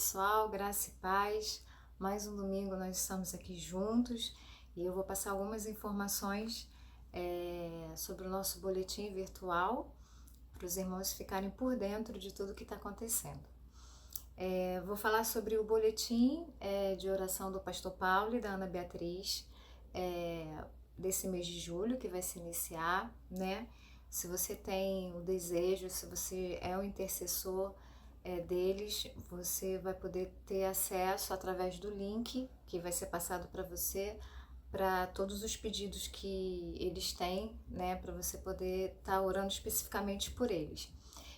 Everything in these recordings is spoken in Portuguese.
pessoal, graça e paz. Mais um domingo nós estamos aqui juntos e eu vou passar algumas informações sobre o nosso boletim virtual para os irmãos ficarem por dentro de tudo que está acontecendo. Vou falar sobre o boletim de oração do pastor Paulo e da Ana Beatriz desse mês de julho que vai se iniciar, né? Se você tem o desejo, se você é um intercessor deles, você vai poder ter acesso através do link que vai ser passado para você, para todos os pedidos que eles têm, né, para você poder estar orando especificamente por eles.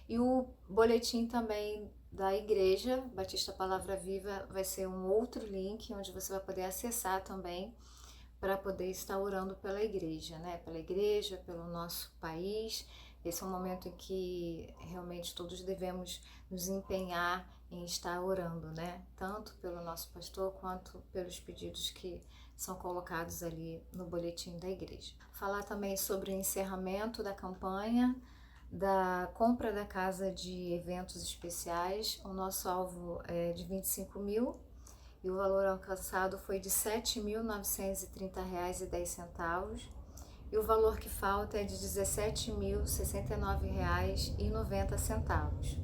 E o boletim também da Igreja Batista Palavra Viva vai ser um outro link onde você vai poder acessar também para poder estar orando pela igreja, né? Pela igreja, pelo nosso país. Esse é um momento em que realmente todos devemos nos empenhar em estar orando, né? Tanto pelo nosso pastor quanto pelos pedidos que são colocados ali no boletim da igreja. Falar também sobre o encerramento da campanha da compra da casa de eventos especiais. O nosso alvo é de 25 mil e o valor alcançado foi de R$ 7.930,10 e o valor que falta é de R$ 17.069,90.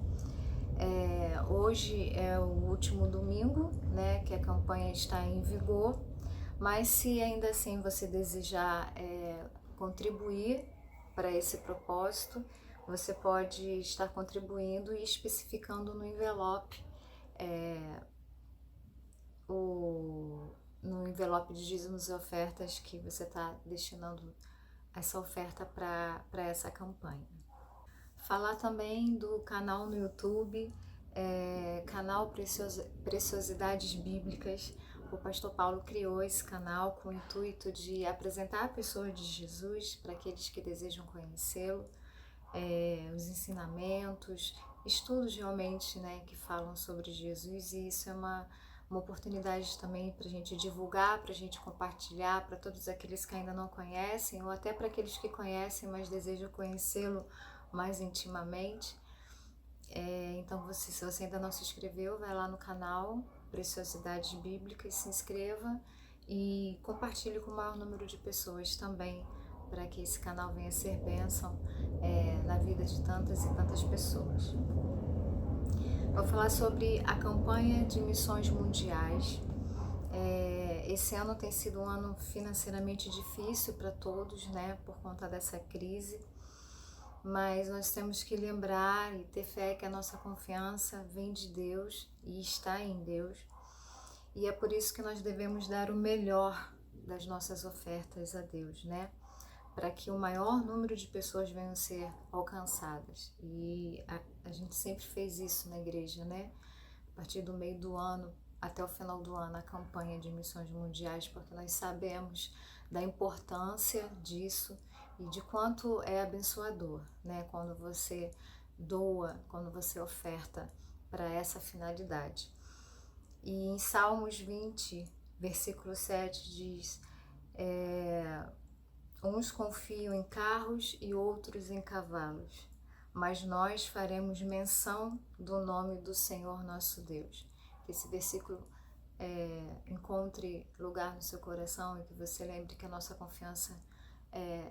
Hoje é o último domingo, né, que a campanha está em vigor, mas se ainda assim você desejar contribuir para esse propósito, você pode estar contribuindo e especificando no envelope no envelope de dízimos e ofertas que você está destinando essa oferta para essa campanha. Falar também do canal no YouTube, canal Preciosidades Bíblicas. O pastor Paulo criou esse canal com o intuito de apresentar a pessoa de Jesus para aqueles que desejam conhecê-lo, os ensinamentos, estudos realmente, né, que falam sobre Jesus, e isso é uma oportunidade também para a gente divulgar, para a gente compartilhar para todos aqueles que ainda não conhecem, ou até para aqueles que conhecem, mas desejam conhecê-lo mais intimamente. Então, se você ainda não se inscreveu, vai lá no canal Preciosidades Bíblicas, se inscreva e compartilhe com o maior número de pessoas também, para que esse canal venha ser bênção na vida de tantas e tantas pessoas. Vou falar sobre a campanha de missões mundiais. Esse ano tem sido um ano financeiramente difícil para todos, né, por conta dessa crise, mas nós temos que lembrar e ter fé que a nossa confiança vem de Deus e está em Deus, e é por isso que nós devemos dar o melhor das nossas ofertas a Deus, né, para que o maior número de pessoas venham a ser alcançadas. E a gente sempre fez isso na igreja, né? A partir do meio do ano até o final do ano, a campanha de missões mundiais, porque nós sabemos da importância disso e de quanto é abençoador, né? Quando você doa, quando você oferta para essa finalidade. E em Salmos 20, versículo 7 diz: uns confiam em carros e outros em cavalos, mas nós faremos menção do nome do Senhor nosso Deus. Que esse versículo encontre lugar no seu coração e que você lembre que a nossa confiança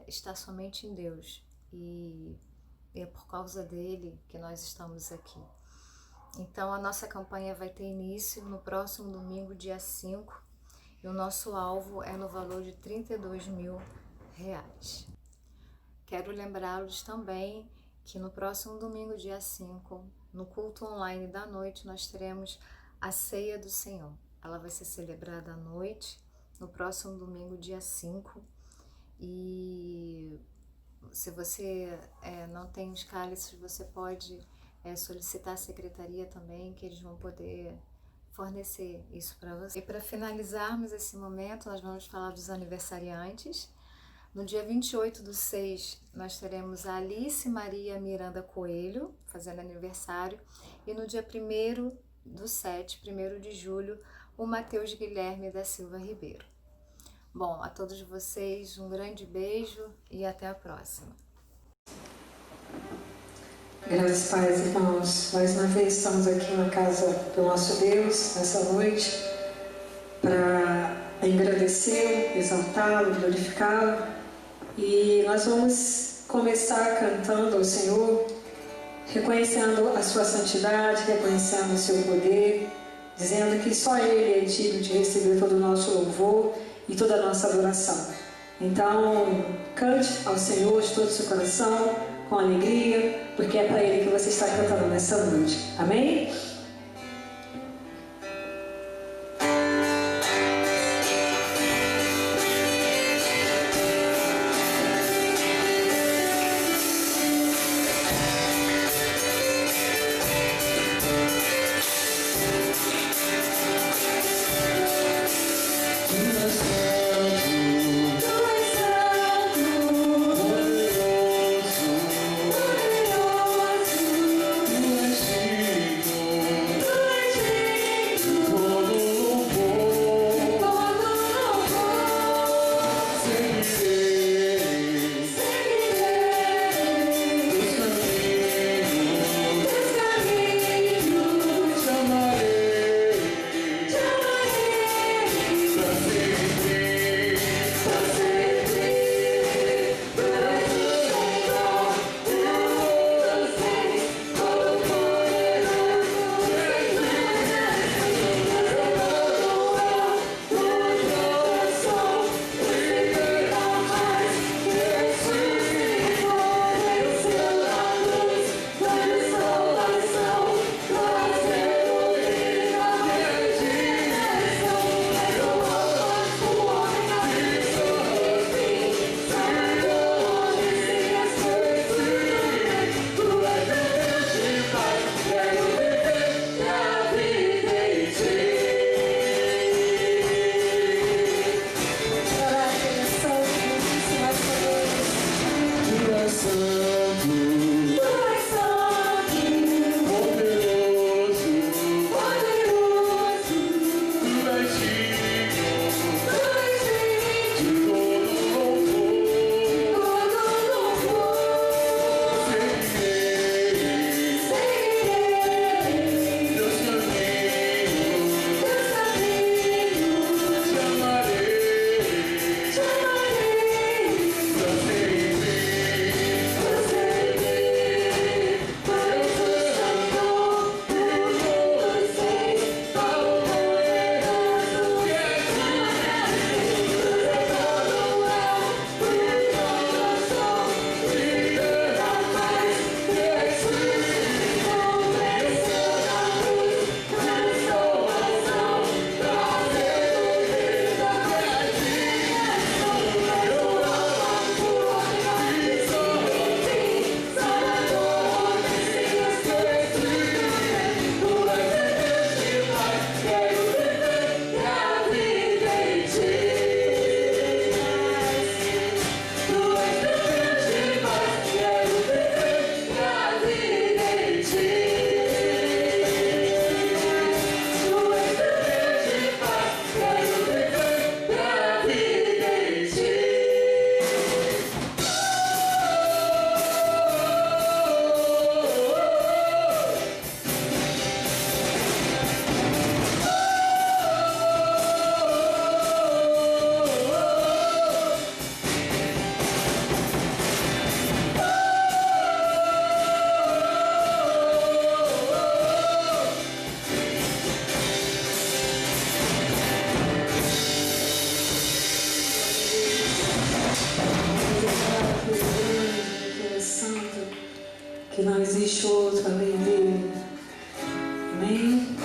está somente em Deus e é por causa dele que nós estamos aqui. Então a nossa campanha vai ter início no próximo domingo, dia 5, e o nosso alvo é no valor de R$ 32.000. Quero lembrá-los também que no próximo domingo, dia 5, no culto online da noite, nós teremos a Ceia do Senhor. Ela vai ser celebrada à noite, no próximo domingo, dia 5. E se você não tem os cálices, você pode solicitar a secretaria também, que eles vão poder fornecer isso para você. E para finalizarmos esse momento, nós vamos falar dos aniversariantes. No dia 28/6, nós teremos a Alice Maria Miranda Coelho, fazendo aniversário. E no dia 1/7, 1º de julho, o Matheus Guilherme da Silva Ribeiro. Bom, a todos vocês, um grande beijo e até a próxima. Graças, paz, irmãos. Mais uma vez estamos aqui na casa do nosso Deus, nessa noite, para agradecê-lo, exaltá-lo, glorificá-lo. E nós vamos começar cantando ao Senhor, reconhecendo a sua santidade, reconhecendo o seu poder, dizendo que só Ele é digno de receber todo o nosso louvor e toda a nossa adoração. Então, cante ao Senhor de todo o seu coração, com alegria, porque é para Ele que você está cantando nessa noite. Amém? Que não existe outro além dele. Amém?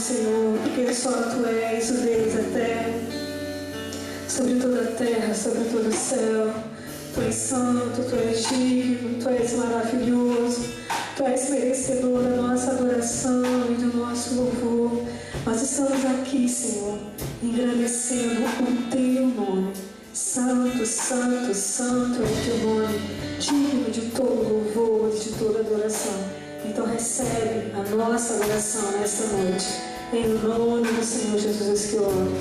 Senhor, porque só Tu és o Deus eterno, sobre toda a terra, sobre todo o céu. Tu és santo, Tu és digno, Tu és maravilhoso, Tu és merecedor da nossa adoração e do nosso louvor. Nós estamos aqui, Senhor, engrandecendo o Teu nome. Santo, santo, santo é o Teu nome, digno de todo louvor e de toda adoração. Então recebe a nossa adoração nesta noite. Em nome do Senhor Jesus que eu oro.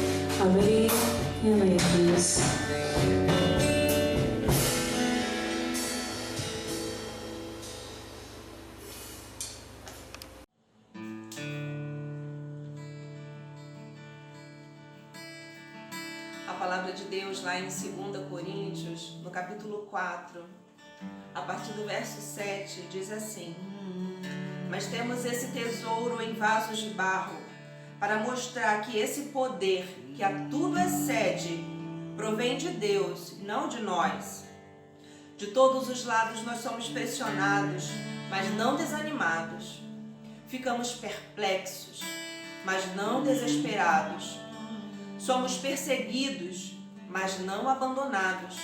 Amém e amém, Deus. A palavra de Deus lá em 2 Coríntios, no capítulo 4, a partir do verso 7, diz assim: Mas temos esse tesouro em vasos de barro, para mostrar que esse poder, que a tudo excede, provém de Deus, não de nós. De todos os lados nós somos pressionados, mas não desanimados. Ficamos perplexos, mas não desesperados. Somos perseguidos, mas não abandonados.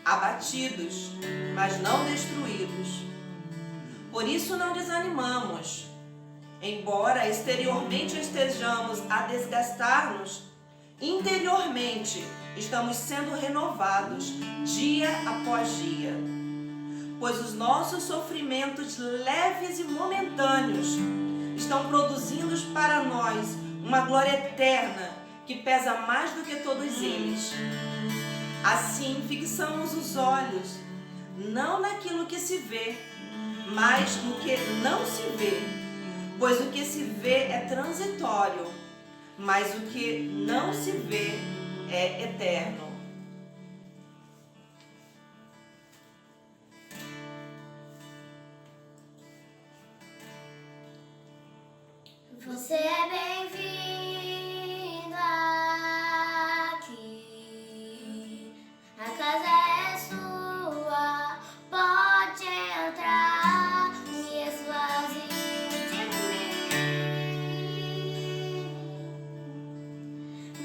Abatidos, mas não destruídos. Por isso não desanimamos. Embora exteriormente estejamos a desgastar-nos, interiormente estamos sendo renovados dia após dia. Pois os nossos sofrimentos leves e momentâneos estão produzindo para nós uma glória eterna que pesa mais do que todos eles. Assim fixamos os olhos, não naquilo que se vê, mas no que não se vê. Pois o que se vê é transitório, mas o que não se vê é eterno. Você é bem-vindo aqui. A casa é sua, pode entrar. Me esvazie de mim.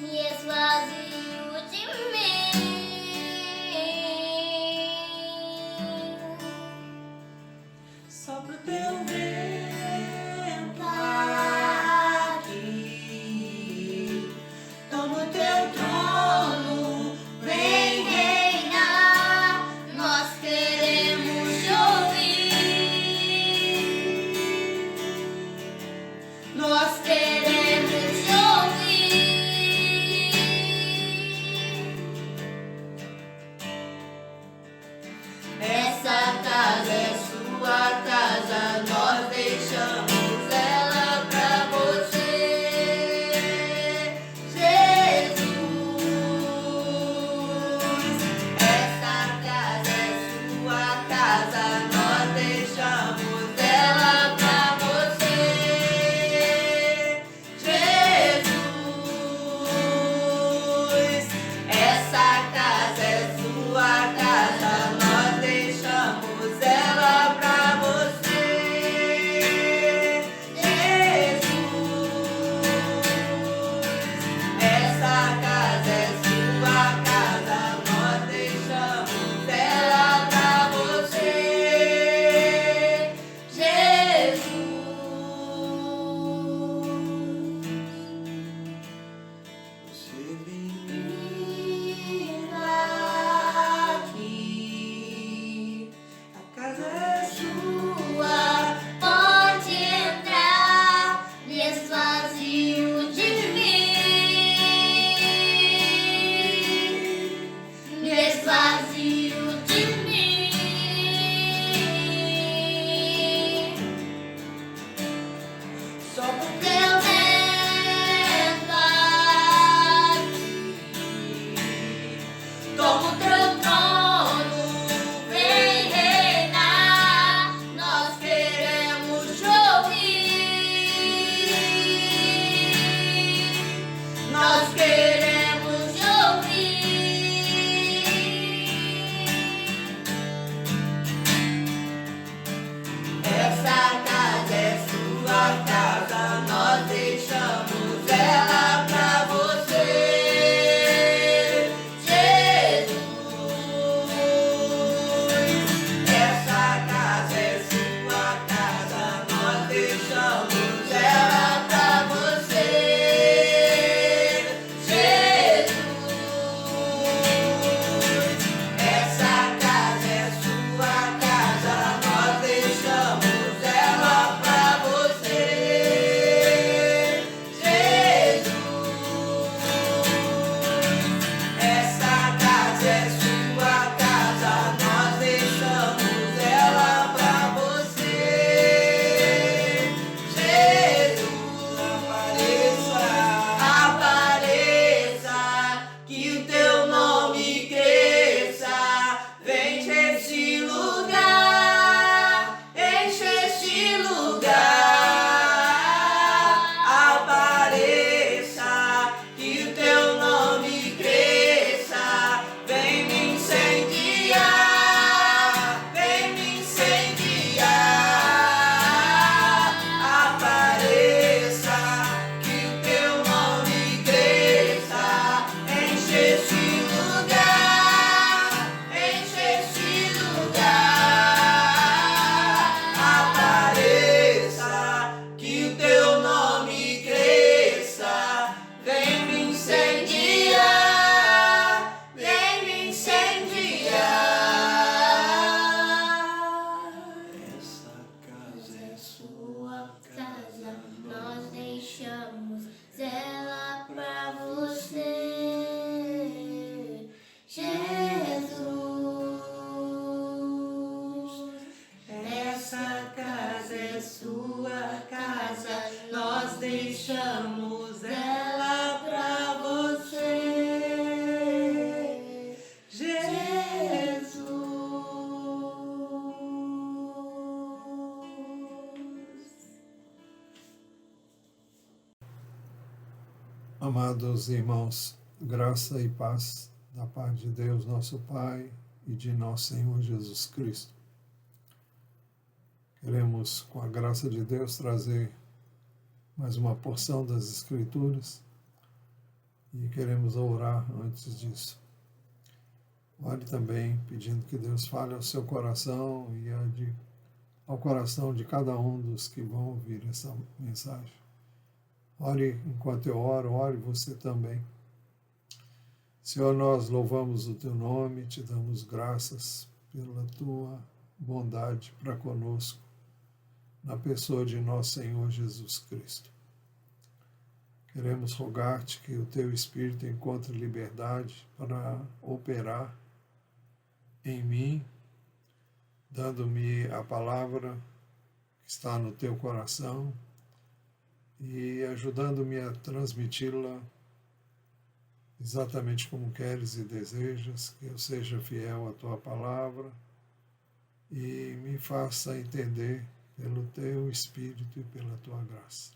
Me esvazio de mim. Só pro teu vento Aqui. Amados irmãos, graça e paz da parte de Deus, nosso Pai, e de nosso Senhor Jesus Cristo. Queremos, com a graça de Deus, trazer mais uma porção das Escrituras e queremos orar antes disso. Ore também pedindo que Deus fale ao seu coração e ao coração de cada um dos que vão ouvir essa mensagem. Ore enquanto eu oro, ore você também. Senhor, nós louvamos o Teu nome, te damos graças pela Tua bondade para conosco, na pessoa de nosso Senhor Jesus Cristo. Queremos rogar-te que o Teu Espírito encontre liberdade para operar em mim, dando-me a palavra que está no Teu coração, e ajudando-me a transmiti-la exatamente como queres e desejas, que eu seja fiel à Tua palavra e me faça entender pelo Teu Espírito e pela Tua graça.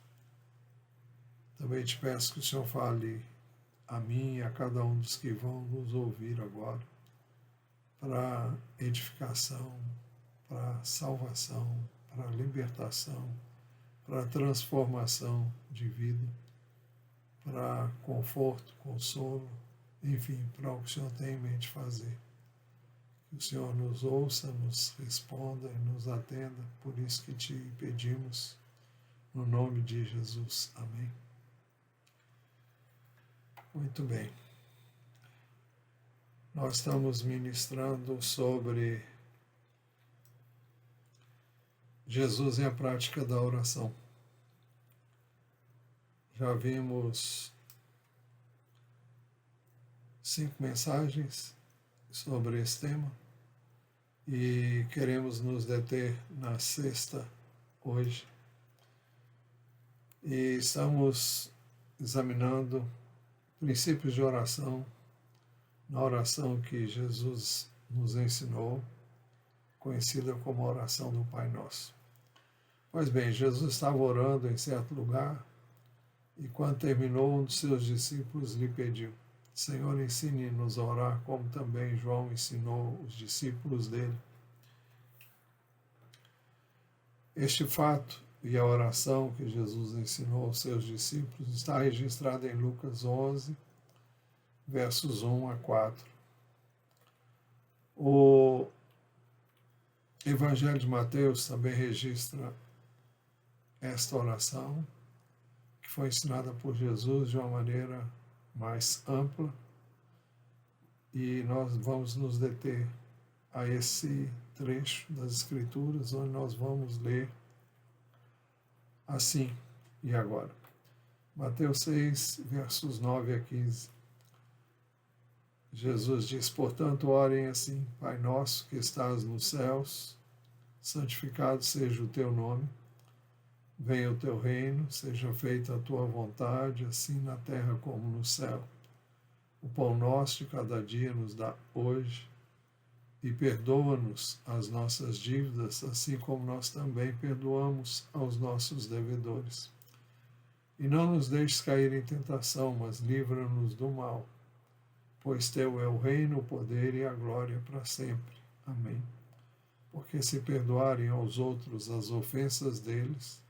Também te peço que o Senhor fale a mim e a cada um dos que vão nos ouvir agora, para edificação, para salvação, para libertação, para transformação de vida, para conforto, consolo, enfim, para o que o Senhor tem em mente fazer. Que o Senhor nos ouça, nos responda e nos atenda, por isso que te pedimos, no nome de Jesus. Amém. Muito bem. Nós estamos ministrando sobre Jesus e a prática da oração. Já vimos 5 mensagens sobre esse tema e queremos nos deter na 6ª hoje. E estamos examinando princípios de oração, na oração que Jesus nos ensinou, conhecida como a oração do Pai Nosso. Pois bem, Jesus estava orando em certo lugar e quando terminou, um dos seus discípulos lhe pediu: Senhor, ensine-nos a orar como também João ensinou os discípulos dele. Este fato e a oração que Jesus ensinou aos seus discípulos está registrada em Lucas 11, versos 1 a 4. O Evangelho de Mateus também registra esta oração, que foi ensinada por Jesus de uma maneira mais ampla, e nós vamos nos deter a esse trecho das Escrituras, onde nós vamos ler assim e agora. Mateus 6, versos 9 a 15. Jesus diz: portanto, orem assim: Pai nosso que estás nos céus, santificado seja o teu nome. Venha o teu reino, seja feita a tua vontade, assim na terra como no céu. O pão nosso de cada dia nos dá hoje, e perdoa-nos as nossas dívidas, assim como nós também perdoamos aos nossos devedores. E não nos deixes cair em tentação, mas livra-nos do mal, pois teu é o reino, o poder e a glória para sempre. Amém. Porque se perdoarem aos outros as ofensas deles,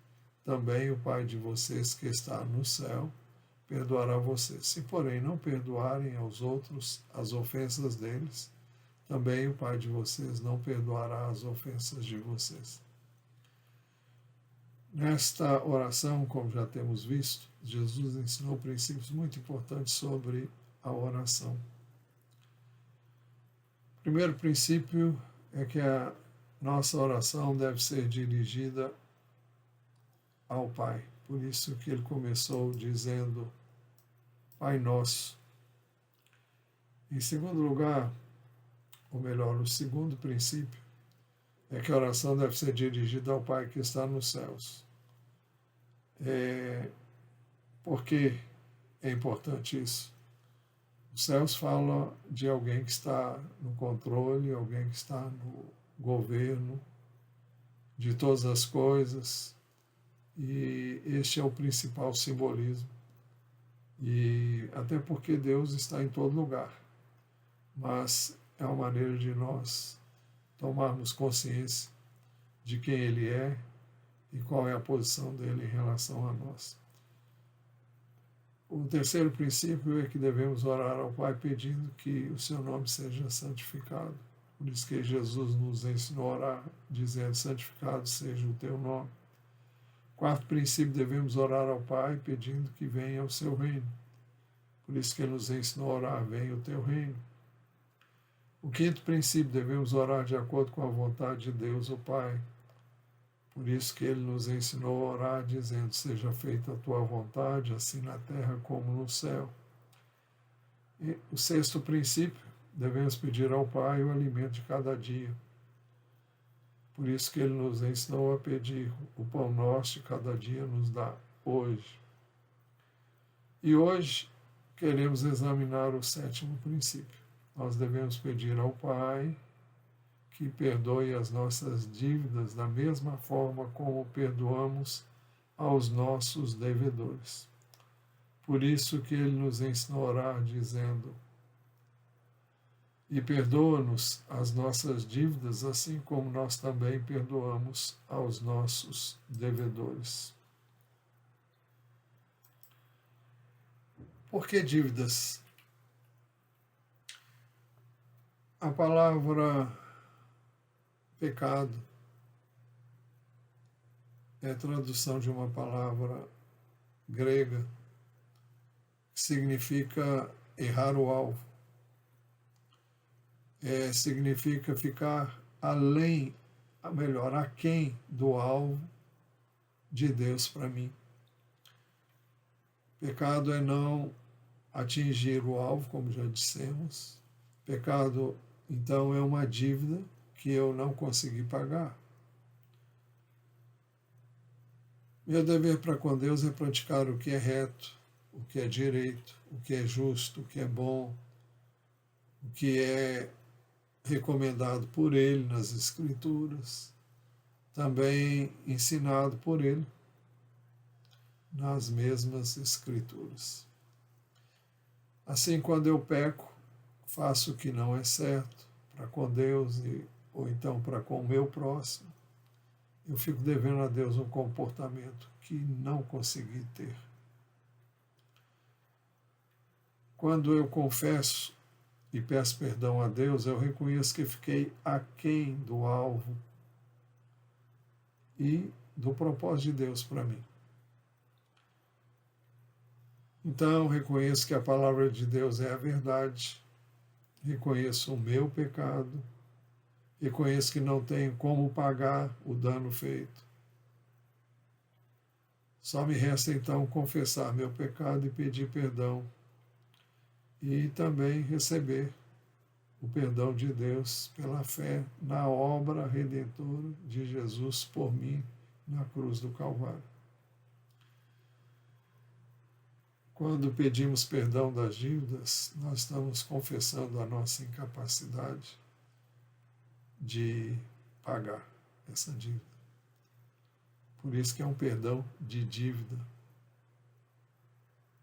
também o Pai de vocês que está no céu perdoará vocês. Se, porém, não perdoarem aos outros as ofensas deles, também o Pai de vocês não perdoará as ofensas de vocês. Nesta oração, como já temos visto, Jesus ensinou princípios muito importantes sobre a oração. O primeiro princípio é que a nossa oração deve ser dirigida ao Pai. Por isso que ele começou dizendo Pai Nosso. Em segundo lugar, ou melhor, o segundo princípio é que a oração deve ser dirigida ao Pai que está nos céus. Por que é importante isso? Os céus falam de alguém que está no controle, alguém que está no governo de todas as coisas, e este é o principal simbolismo. E até porque Deus está em todo lugar, mas é uma maneira de nós tomarmos consciência de quem Ele é e qual é a posição dele em relação a nós. O terceiro princípio é que devemos orar ao Pai pedindo que o seu nome seja santificado. Por isso que Jesus nos ensinou a orar, dizendo: santificado seja o teu nome. Quarto princípio, devemos orar ao Pai pedindo que venha o seu reino. Por isso que ele nos ensinou a orar: venha o teu reino. O quinto princípio, devemos orar de acordo com a vontade de Deus, o Pai. Por isso que ele nos ensinou a orar dizendo: seja feita a tua vontade, assim na terra como no céu. E o sexto princípio, devemos pedir ao Pai o alimento de cada dia. Por isso que ele nos ensinou a pedir: o pão nosso de cada dia nos dá hoje. E hoje queremos examinar o sétimo princípio. Nós devemos pedir ao Pai que perdoe as nossas dívidas da mesma forma como perdoamos aos nossos devedores. Por isso que ele nos ensinou a orar dizendo: e perdoa-nos as nossas dívidas, assim como nós também perdoamos aos nossos devedores. Por que dívidas? A palavra pecado é a tradução de uma palavra grega que significa errar o alvo. Significa ficar além, melhor, aquém do alvo de Deus para mim. Pecado é não atingir o alvo, como já dissemos. Pecado, então, é uma dívida que eu não consegui pagar. Meu dever para com Deus é praticar o que é reto, o que é direito, o que é justo, o que é bom, o que é recomendado por Ele nas Escrituras, também ensinado por Ele nas mesmas Escrituras. Assim, quando eu peco, faço o que não é certo para com Deus ou então para com o meu próximo, eu fico devendo a Deus um comportamento que não consegui ter. Quando eu confesso e peço perdão a Deus, eu reconheço que fiquei aquém do alvo e do propósito de Deus para mim. Então, reconheço que a palavra de Deus é a verdade, reconheço o meu pecado, reconheço que não tenho como pagar o dano feito. Só me resta então confessar meu pecado e pedir perdão, e também receber o perdão de Deus pela fé na obra redentora de Jesus por mim na cruz do Calvário. Quando pedimos perdão das dívidas, nós estamos confessando a nossa incapacidade de pagar essa dívida. Por isso que é um perdão de dívida.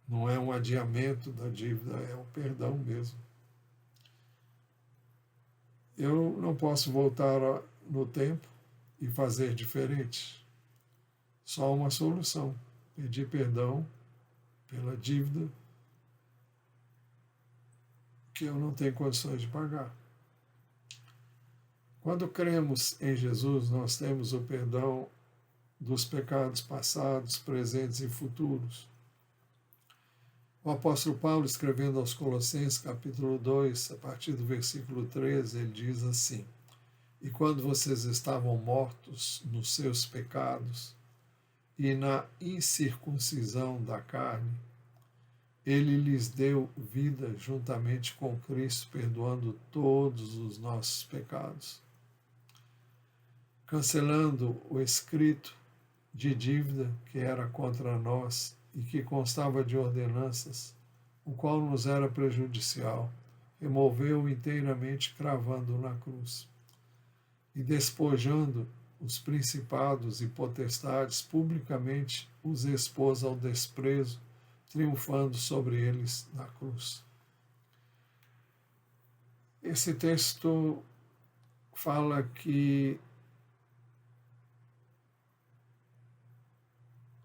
Não é um adiamento da dívida, é um perdão mesmo. Eu não posso voltar no tempo e fazer diferente. Só uma solução: pedir perdão pela dívida que eu não tenho condições de pagar. Quando cremos em Jesus, nós temos o perdão dos pecados passados, presentes e futuros. O apóstolo Paulo, escrevendo aos Colossenses, capítulo 2, a partir do versículo 13, ele diz assim: e quando vocês estavam mortos nos seus pecados e na incircuncisão da carne, ele lhes deu vida juntamente com Cristo, perdoando todos os nossos pecados, cancelando o escrito de dívida que era contra nós e que constava de ordenanças, o qual nos era prejudicial, removeu inteiramente, cravando-o na cruz. E despojando os principados e potestades, publicamente os expôs ao desprezo, triunfando sobre eles na cruz. Esse texto fala que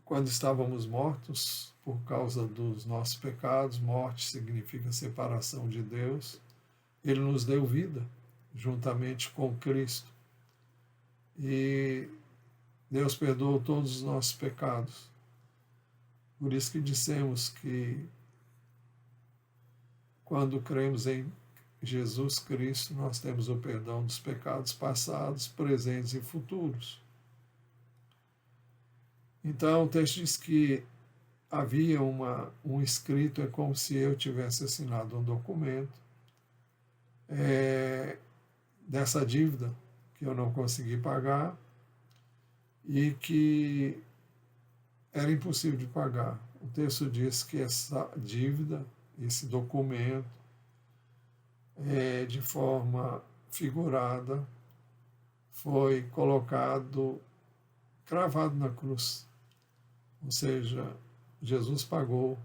quando estávamos mortos por causa dos nossos pecados, morte significa separação de Deus, Ele nos deu vida juntamente com Cristo. E Deus perdoou todos os nossos pecados. Por isso que dissemos que quando cremos em Jesus Cristo, nós temos o perdão dos pecados passados, presentes e futuros. Então, o texto diz que havia um escrito, é como se eu tivesse assinado um documento dessa dívida que eu não consegui pagar e que era impossível de pagar. O texto diz que essa dívida, esse documento, de forma figurada, foi colocado, cravado na cruz. Ou seja, Jesus pagou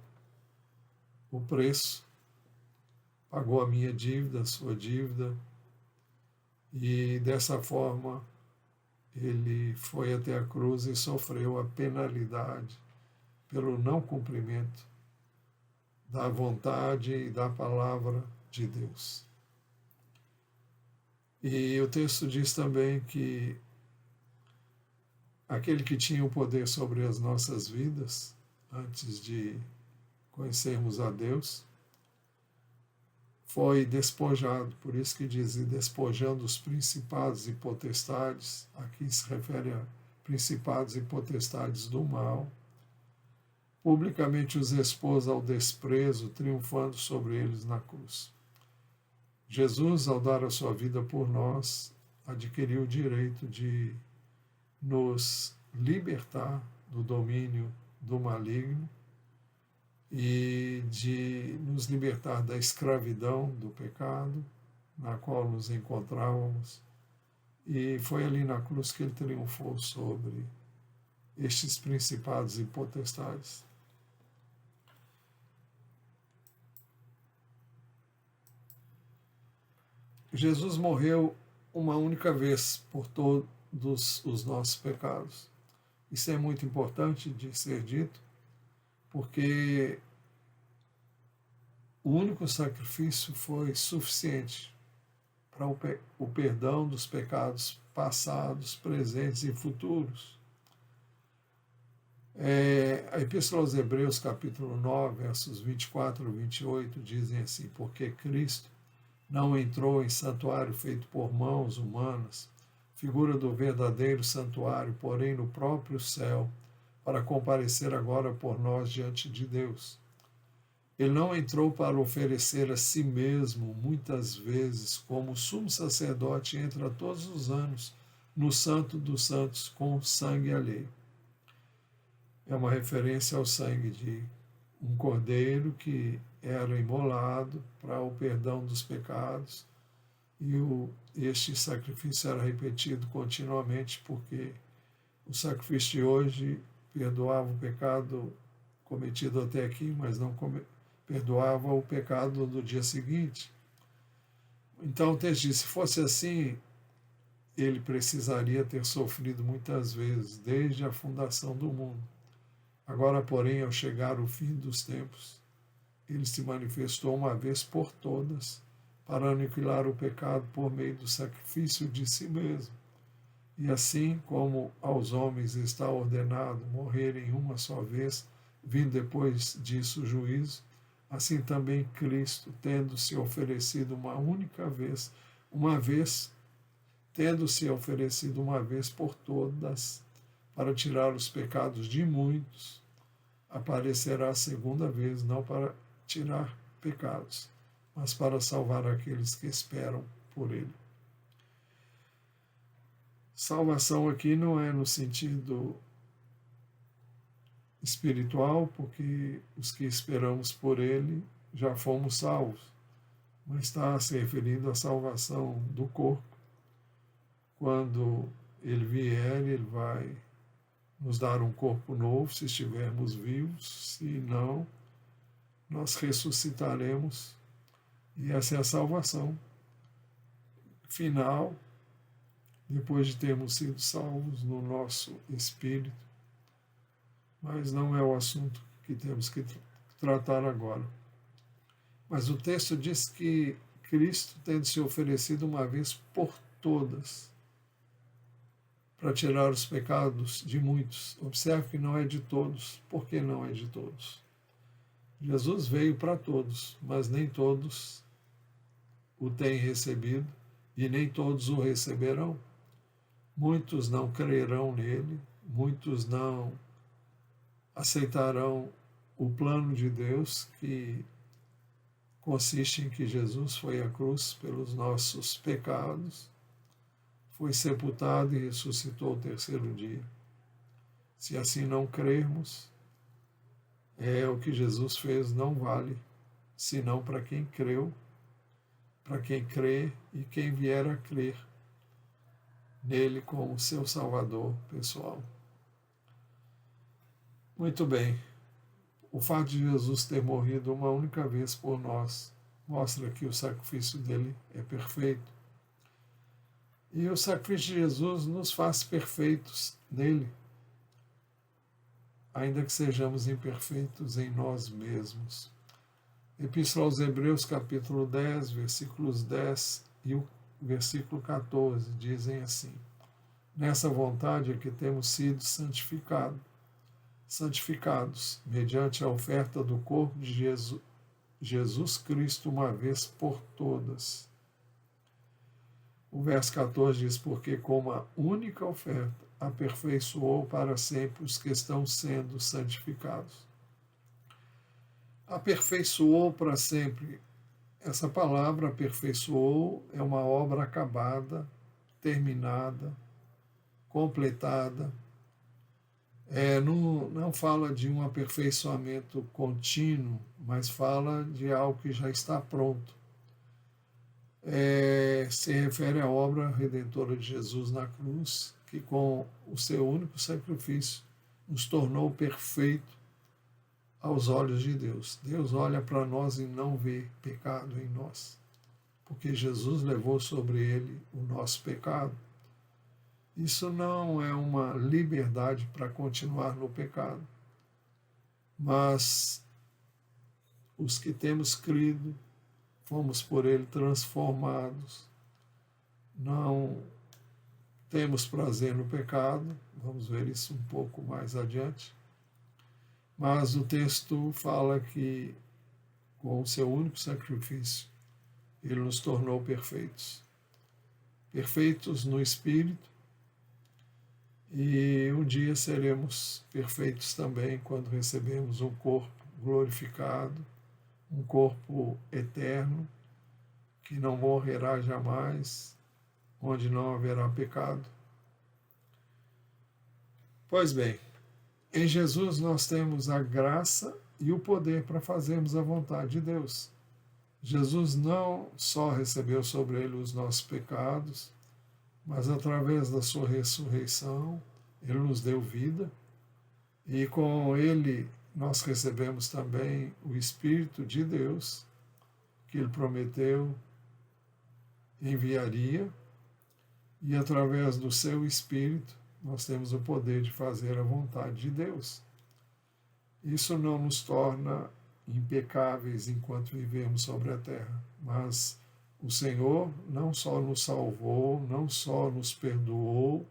o preço, pagou a minha dívida, a sua dívida, e dessa forma ele foi até a cruz e sofreu a penalidade pelo não cumprimento da vontade e da palavra de Deus. E o texto diz também que aquele que tinha o poder sobre as nossas vidas, antes de conhecermos a Deus, foi despojado, por isso que diz, e despojando os principados e potestades, aqui se refere a principados e potestades do mal, publicamente os expôs ao desprezo, triunfando sobre eles na cruz. Jesus, ao dar a sua vida por nós, adquiriu o direito de nos libertar do domínio do maligno e de nos libertar da escravidão do pecado na qual nos encontrávamos. E foi ali na cruz que ele triunfou sobre estes principados e potestades. Jesus morreu uma única vez por todos os nossos pecados. Isso é muito importante de ser dito, porque o único sacrifício foi suficiente para o perdão dos pecados passados, presentes e futuros. A Epístola aos Hebreus, capítulo 9, versos 24 e 28, dizem assim: porque Cristo não entrou em santuário feito por mãos humanas, figura do verdadeiro santuário, porém no próprio céu, para comparecer agora por nós diante de Deus. Ele não entrou para oferecer a si mesmo, muitas vezes, como sumo sacerdote entra todos os anos no Santo dos Santos com sangue alheio. É uma referência ao sangue de um cordeiro que era imolado para o perdão dos pecados, e este sacrifício era repetido continuamente, porque o sacrifício de hoje perdoava o pecado cometido até aqui, mas não perdoava o pecado do dia seguinte. Então o texto diz: se fosse assim, ele precisaria ter sofrido muitas vezes, desde a fundação do mundo. Agora, porém, ao chegar o fim dos tempos, ele se manifestou uma vez por todas para aniquilar o pecado por meio do sacrifício de si mesmo. E assim como aos homens está ordenado morrerem uma só vez, vindo depois disso o juízo, assim também Cristo, tendo-se oferecido uma única vez, tendo-se oferecido uma vez por todas, para tirar os pecados de muitos, aparecerá a segunda vez, não para tirar pecados, mas para salvar aqueles que esperam por ele. Salvação aqui não é no sentido espiritual, porque os que esperamos por ele já fomos salvos, mas está se referindo à salvação do corpo. Quando ele vier, ele vai nos dar um corpo novo, se estivermos vivos. Se não, nós ressuscitaremos, e essa é a salvação final, depois de termos sido salvos no nosso espírito. Mas não é o assunto que temos que tratar agora. Mas o texto diz que Cristo tendo se oferecido uma vez por todas, para tirar os pecados de muitos. Observe que não é de todos. Por que não é de todos? Jesus veio para todos, mas nem todos o têm recebido e nem todos o receberão. Muitos não crerão nele, muitos não aceitarão o plano de Deus, que consiste em que Jesus foi à cruz pelos nossos pecados, foi sepultado e ressuscitou ao terceiro dia. Se assim não crermos, o que Jesus fez não vale, senão para quem creu, para quem crê e quem vier a crer nele como seu Salvador pessoal. Muito bem. O fato de Jesus ter morrido uma única vez por nós mostra que o sacrifício dele é perfeito. E o sacrifício de Jesus nos faz perfeitos nele, ainda que sejamos imperfeitos em nós mesmos. Epístola aos Hebreus, capítulo 10, versículos 10 e o versículo 14, dizem assim: nessa vontade é que temos sido santificados, mediante a oferta do corpo de Jesus Cristo uma vez por todas. O verso 14 diz: porque com uma única oferta aperfeiçoou para sempre os que estão sendo santificados. Aperfeiçoou para sempre. Essa palavra aperfeiçoou é uma obra acabada, terminada, completada. Não fala de um aperfeiçoamento contínuo, mas fala de algo que já está pronto. Se refere à obra redentora de Jesus na cruz, que com o seu único sacrifício nos tornou perfeito aos olhos de Deus. Deus olha para nós e não vê pecado em nós, porque Jesus levou sobre ele o nosso pecado. Isso não é uma liberdade para continuar no pecado, mas os que temos crido, fomos por ele transformados, não temos prazer no pecado, vamos ver isso um pouco mais adiante, mas o texto fala que com o seu único sacrifício, ele nos tornou perfeitos. Perfeitos no Espírito, e um dia seremos perfeitos também quando recebemos um corpo glorificado, um corpo eterno, que não morrerá jamais, onde não haverá pecado. Pois bem, em Jesus nós temos a graça e o poder para fazermos a vontade de Deus. Jesus não só recebeu sobre ele os nossos pecados, mas através da sua ressurreição, ele nos deu vida, e com ele nós recebemos também o Espírito de Deus, que ele prometeu enviaria, e através do seu Espírito nós temos o poder de fazer a vontade de Deus. Isso não nos torna impecáveis enquanto vivemos sobre a terra, mas o Senhor não só nos salvou, não só nos perdoou,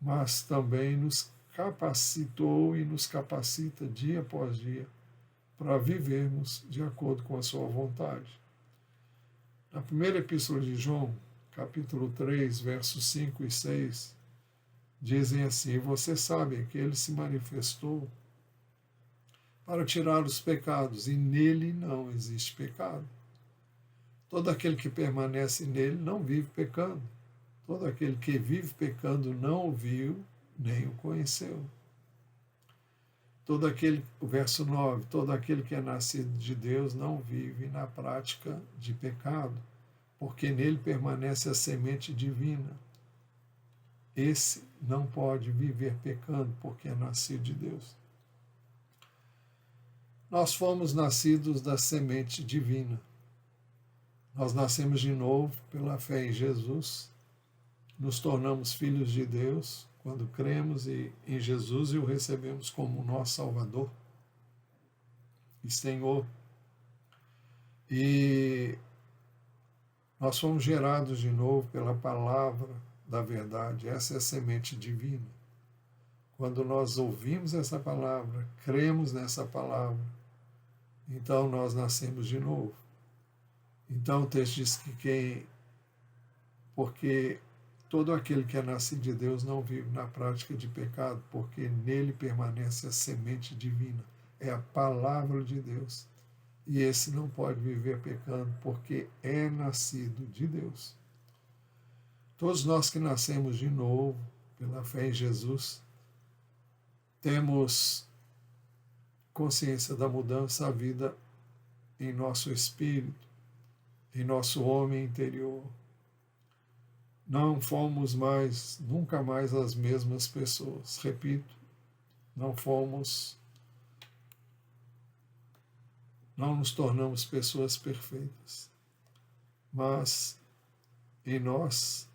mas também nos capacitou e nos capacita dia após dia para vivermos de acordo com a sua vontade. Na primeira epístola de João, capítulo 3, versos 5 e 6, dizem assim: vocês sabem que ele se manifestou para tirar os pecados, e nele não existe pecado. Todo aquele que permanece nele não vive pecando. Todo aquele que vive pecando não o viu, nem o conheceu. O verso 9, todo aquele que é nascido de Deus não vive na prática de pecado, porque nele permanece a semente divina. Esse não pode viver pecando, porque é nascido de Deus. Nós fomos nascidos da semente divina. Nós nascemos de novo pela fé em Jesus, nos tornamos filhos de Deus quando cremos em Jesus e o recebemos como nosso Salvador e Senhor. E nós fomos gerados de novo pela palavra da verdade. Essa é a semente divina. Quando nós ouvimos essa palavra, cremos nessa palavra, então nós nascemos de novo. Então o texto diz que porque todo aquele que é nascido de Deus não vive na prática de pecado, porque nele permanece a semente divina, é a palavra de Deus. E esse não pode viver pecando, porque é nascido de Deus. Todos nós que nascemos de novo, pela fé em Jesus, temos consciência da mudança, a vida em nosso espírito, em nosso homem interior. Não fomos mais, nunca mais as mesmas pessoas. Repito, não nos tornamos pessoas perfeitas, mas em nós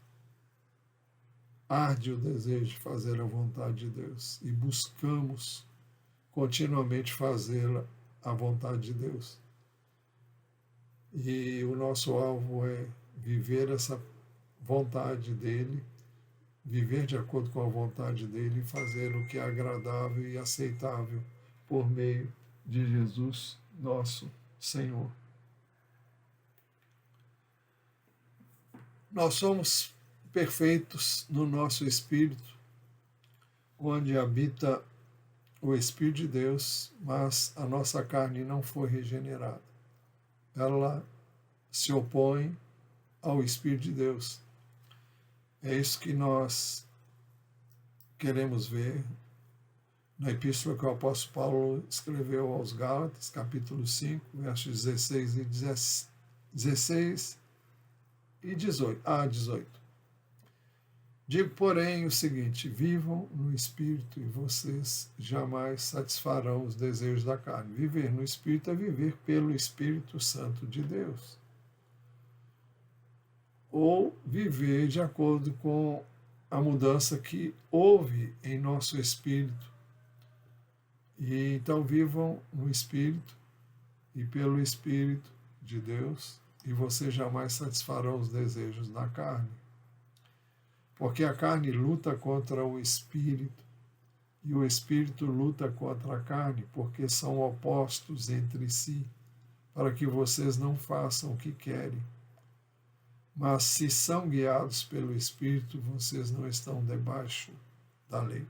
arde o desejo de fazer a vontade de Deus e buscamos continuamente fazê-la a vontade de Deus. E o nosso alvo é viver essa vontade dele, viver de acordo com a vontade dele e fazer o que é agradável e aceitável por meio de Jesus, nosso Senhor. Nós somos perfeitos no nosso espírito, onde habita o Espírito de Deus, mas a nossa carne não foi regenerada. Ela se opõe ao Espírito de Deus. É isso que nós queremos ver na epístola que o apóstolo Paulo escreveu aos Gálatas, capítulo 5, versos 16 e 18. Digo, porém, o seguinte: vivam no Espírito e vocês jamais satisfarão os desejos da carne. Viver no Espírito é viver pelo Espírito Santo de Deus. Ou viver de acordo com a mudança que houve em nosso espírito. E então vivam no Espírito e pelo Espírito de Deus, e vocês jamais satisfarão os desejos da carne. Porque a carne luta contra o Espírito, e o Espírito luta contra a carne, porque são opostos entre si, para que vocês não façam o que querem. Mas se são guiados pelo Espírito, vocês não estão debaixo da lei.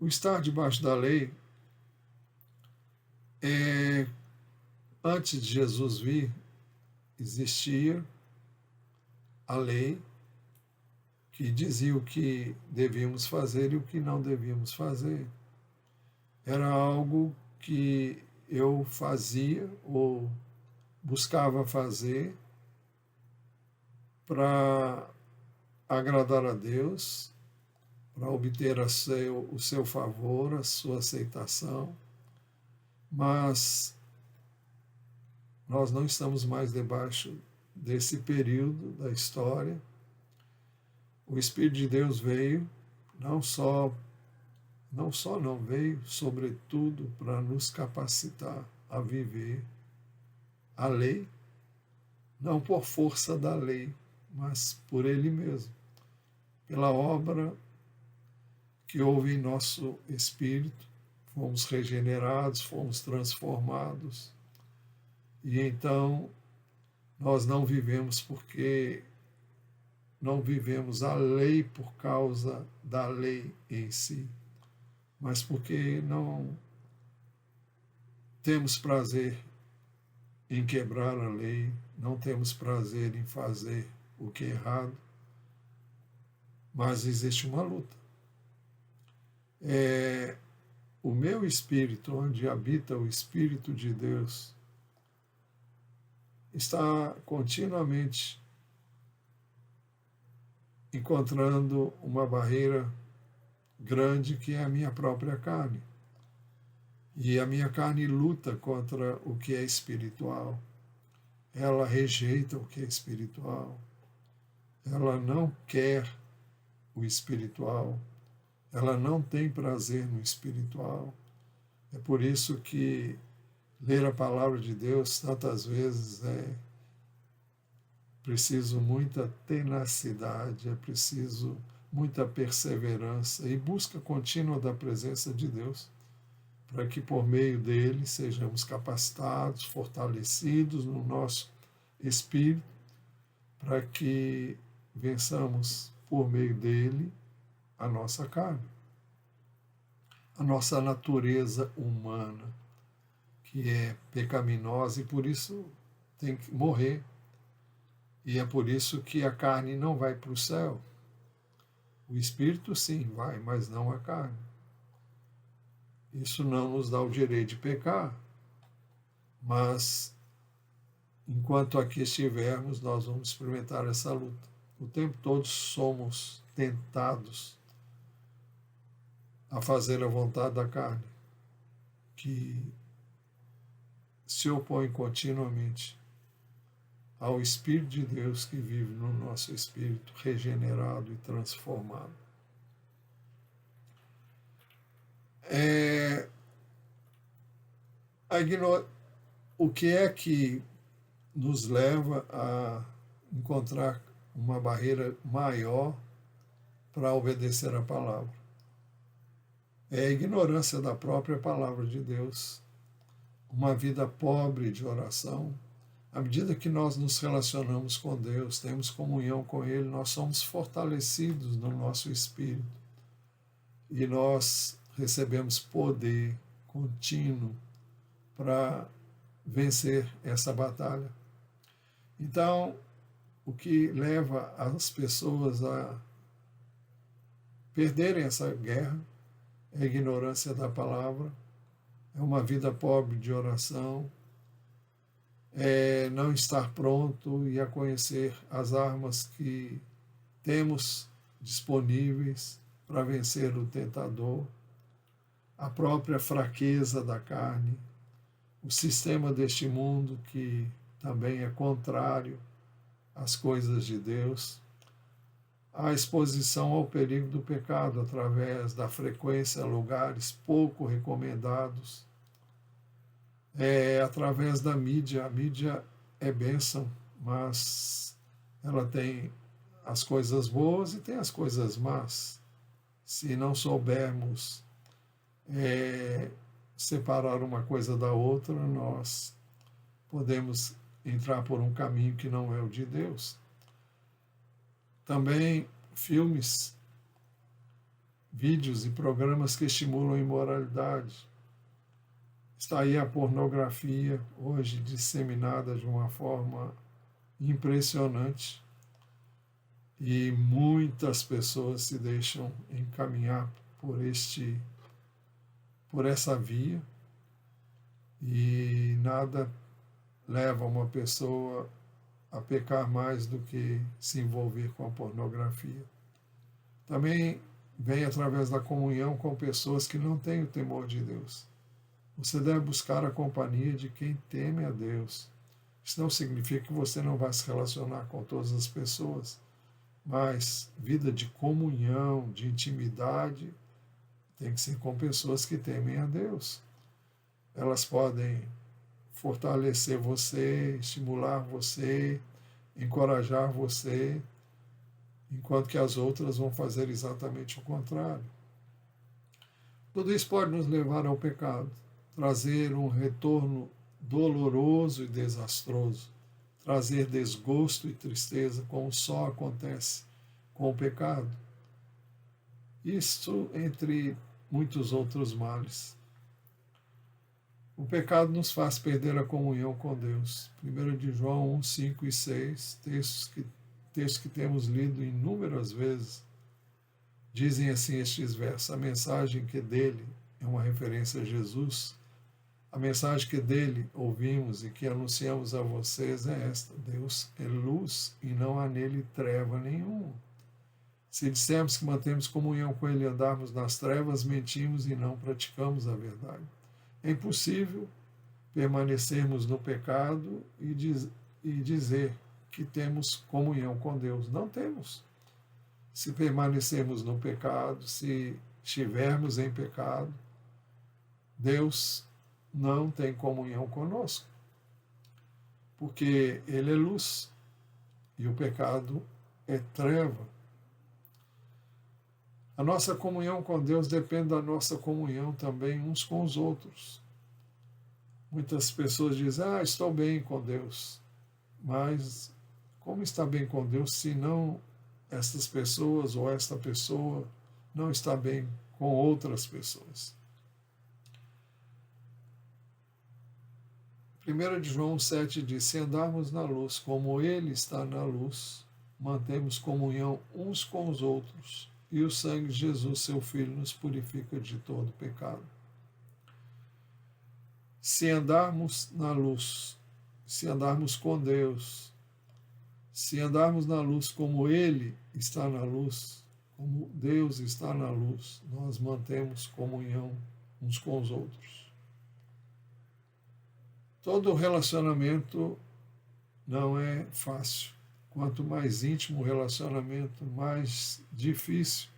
O estar debaixo da lei antes de Jesus vir, existia a lei que dizia o que devíamos fazer e o que não devíamos fazer. Era algo que eu fazia ou buscava fazer para agradar a Deus, para obter o seu favor, a sua aceitação, mas nós não estamos mais debaixo desse período da história. O Espírito de Deus veio, não veio, sobretudo, para nos capacitar a viver a lei, não por força da lei, mas por Ele mesmo, pela obra que houve em nosso espírito, fomos regenerados, fomos transformados, e então nós não vivemos a lei por causa da lei em si, mas porque não temos prazer em quebrar a lei, não temos prazer em fazer o que é errado, mas existe uma luta. O meu espírito, onde habita o Espírito de Deus, está continuamente encontrando uma barreira grande que é a minha própria carne. E a minha carne luta contra o que é espiritual. Ela rejeita o que é espiritual. Ela não quer o espiritual. Ela não tem prazer no espiritual. É por isso que ler a palavra de Deus tantas vezes é preciso muita tenacidade, é preciso muita perseverança e busca contínua da presença de Deus, para que por meio dele sejamos capacitados, fortalecidos no nosso espírito, para que vençamos por meio dele a nossa carne, a nossa natureza humana, que é pecaminosa e por isso tem que morrer. E é por isso que a carne não vai para o céu. O espírito sim vai, mas não a carne. Isso não nos dá o direito de pecar, mas enquanto aqui estivermos, nós vamos experimentar essa luta. O tempo todo somos tentados a fazer a vontade da carne, que se opõe continuamente ao Espírito de Deus que vive no nosso espírito regenerado e transformado. O que é que nos leva a encontrar uma barreira maior para obedecer a palavra? É a ignorância da própria palavra de Deus, uma vida pobre de oração. À medida que nós nos relacionamos com Deus, temos comunhão com Ele, nós somos fortalecidos no nosso espírito e nós recebemos poder contínuo para vencer essa batalha. Então, o que leva as pessoas a perderem essa guerra é a ignorância da palavra, é uma vida pobre de oração, é não estar pronto e a conhecer as armas que temos disponíveis para vencer o tentador, a própria fraqueza da carne, o sistema deste mundo que também é contrário às coisas de Deus, a exposição ao perigo do pecado através da frequência a lugares pouco recomendados, através da mídia. A mídia é bênção, mas ela tem as coisas boas e tem as coisas más. Se não soubermos separar uma coisa da outra, nós podemos entrar por um caminho que não é o de Deus. Também filmes, vídeos e programas que estimulam a imoralidade. Está aí a pornografia, hoje disseminada de uma forma impressionante. E muitas pessoas se deixam encaminhar por essa via, e nada leva uma pessoa a pecar mais do que se envolver com a pornografia. Também vem através da comunhão com pessoas que não têm o temor de Deus. Você deve buscar a companhia de quem teme a Deus. Isso não significa que você não vai se relacionar com todas as pessoas, mas vida de comunhão, de intimidade, tem que ser com pessoas que temem a Deus. Elas podem fortalecer você, estimular você, encorajar você, enquanto que as outras vão fazer exatamente o contrário. Tudo isso pode nos levar ao pecado, trazer um retorno doloroso e desastroso, trazer desgosto e tristeza, como só acontece com o pecado. Isto entre muitos outros males. O pecado nos faz perder a comunhão com Deus. 1 de João 1, 5 e 6, textos que temos lido inúmeras vezes, dizem assim estes versos: a mensagem que dele é uma referência a Jesus, a mensagem que dele ouvimos e que anunciamos a vocês é esta: Deus é luz e não há nele treva nenhuma. Se dissermos que mantemos comunhão com ele e andarmos nas trevas, mentimos e não praticamos a verdade. É impossível permanecermos no pecado e dizer que temos comunhão com Deus. Não temos. Se permanecermos no pecado, se estivermos em pecado, Deus não tem comunhão conosco, porque Ele é luz e o pecado é treva. A nossa comunhão com Deus depende da nossa comunhão também uns com os outros. Muitas pessoas dizem, estou bem com Deus. Mas como está bem com Deus se não estas pessoas ou esta pessoa não está bem com outras pessoas? 1 João 7 diz, se andarmos na luz como Ele está na luz, mantemos comunhão uns com os outros, e o sangue de Jesus, seu Filho, nos purifica de todo pecado. Se andarmos na luz, se andarmos com Deus, se andarmos na luz como Ele está na luz, como Deus está na luz, nós mantemos comunhão uns com os outros. Todo relacionamento não é fácil. Quanto mais íntimo o relacionamento, mais difícil.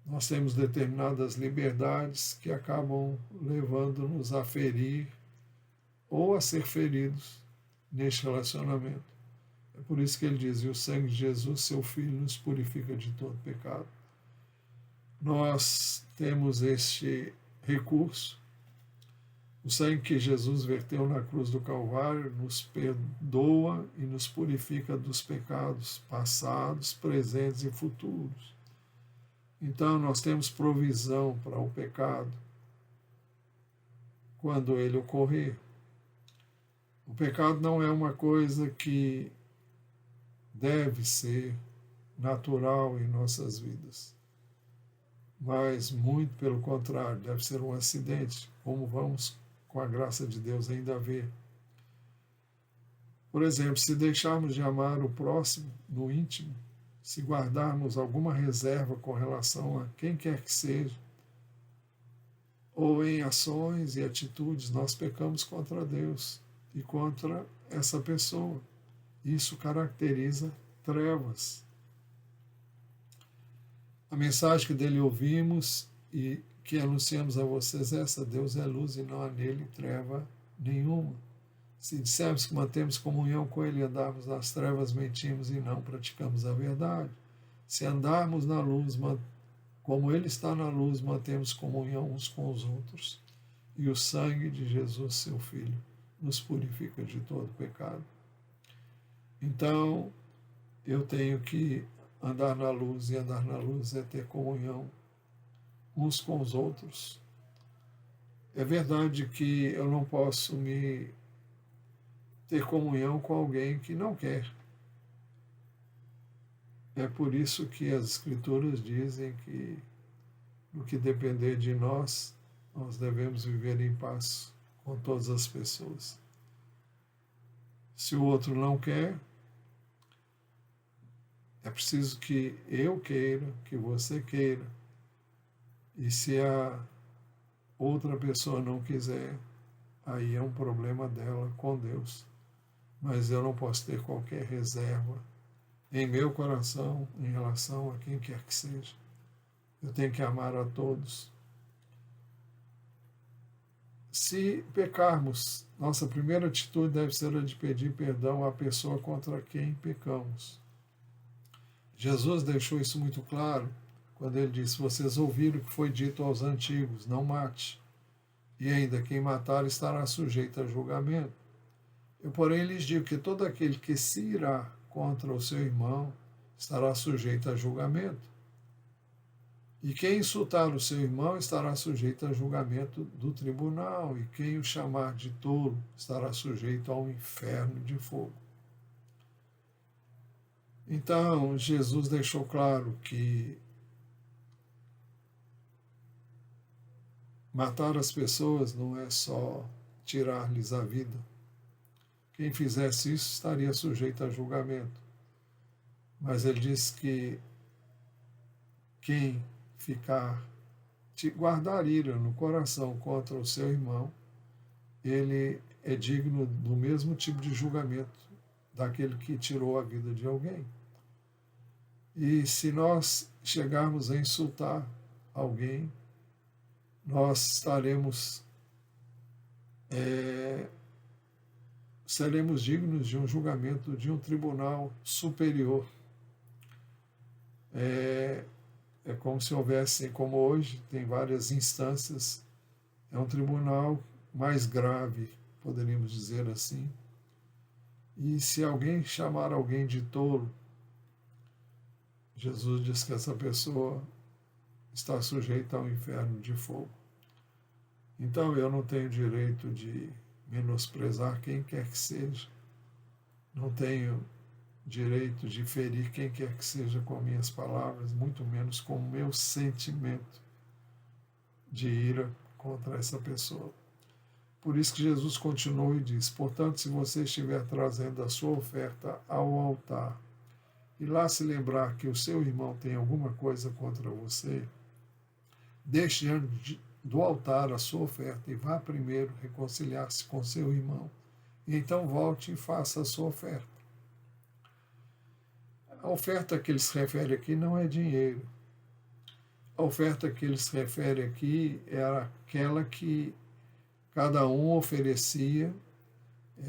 Nós temos determinadas liberdades que acabam levando-nos a ferir ou a ser feridos neste relacionamento. É por isso que ele diz, e o sangue de Jesus, seu Filho, nos purifica de todo pecado. Nós temos este recurso. O sangue que Jesus verteu na cruz do Calvário nos perdoa e nos purifica dos pecados passados, presentes e futuros. Então, nós temos provisão para o pecado quando ele ocorrer. O pecado não é uma coisa que deve ser natural em nossas vidas, mas muito pelo contrário, deve ser um acidente, como vamos com a graça de Deus ainda ver. Por exemplo, se deixarmos de amar o próximo no íntimo, se guardarmos alguma reserva com relação a quem quer que seja, ou em ações e atitudes, nós pecamos contra Deus e contra essa pessoa. Isso caracteriza trevas. A mensagem que dele ouvimos e que anunciamos a vocês essa, Deus é luz e não há nele treva nenhuma. Se dissermos que mantemos comunhão com Ele e andarmos nas trevas, mentimos e não praticamos a verdade. Se andarmos na luz, como Ele está na luz, mantemos comunhão uns com os outros. E o sangue de Jesus, seu Filho, nos purifica de todo pecado. Então, eu tenho que andar na luz, e andar na luz é ter comunhão uns com os outros. É verdade que eu não posso ter comunhão com alguém que não quer. É por isso que as Escrituras dizem que, no que depender de nós, nós devemos viver em paz com todas as pessoas. Se o outro não quer, é preciso que eu queira, que você queira. E se a outra pessoa não quiser, aí é um problema dela com Deus. Mas eu não posso ter qualquer reserva em meu coração em relação a quem quer que seja. Eu tenho que amar a todos. Se pecarmos, nossa primeira atitude deve ser a de pedir perdão à pessoa contra quem pecamos. Jesus deixou isso muito claro quando ele disse, vocês ouviram o que foi dito aos antigos, não mate. E ainda quem matar estará sujeito a julgamento. Eu, porém, lhes digo que todo aquele que se irá contra o seu irmão estará sujeito a julgamento. E quem insultar o seu irmão estará sujeito a julgamento do tribunal, e quem o chamar de tolo estará sujeito ao inferno de fogo. Então, Jesus deixou claro que matar as pessoas não é só tirar-lhes a vida. Quem fizesse isso estaria sujeito a julgamento. Mas ele diz que quem ficar guardar ira no coração contra o seu irmão, ele é digno do mesmo tipo de julgamento daquele que tirou a vida de alguém. E se nós chegarmos a insultar alguém, nós seremos dignos de um julgamento de um tribunal superior. É como se houvesse, como hoje, tem várias instâncias, é um tribunal mais grave, poderíamos dizer assim. E se alguém chamar alguém de tolo, Jesus diz que essa pessoa está sujeita ao inferno de fogo. Então eu não tenho direito de menosprezar quem quer que seja, não tenho direito de ferir quem quer que seja com minhas palavras, muito menos com o meu sentimento de ira contra essa pessoa. Por isso que Jesus continuou e diz: portanto, se você estiver trazendo a sua oferta ao altar e lá se lembrar que o seu irmão tem alguma coisa contra você, deixe diante do altar a sua oferta e vá primeiro reconciliar-se com seu irmão, e então volte e faça a sua oferta. A oferta que ele se refere aqui não é dinheiro. A oferta que ele se refere aqui era aquela que cada um oferecia,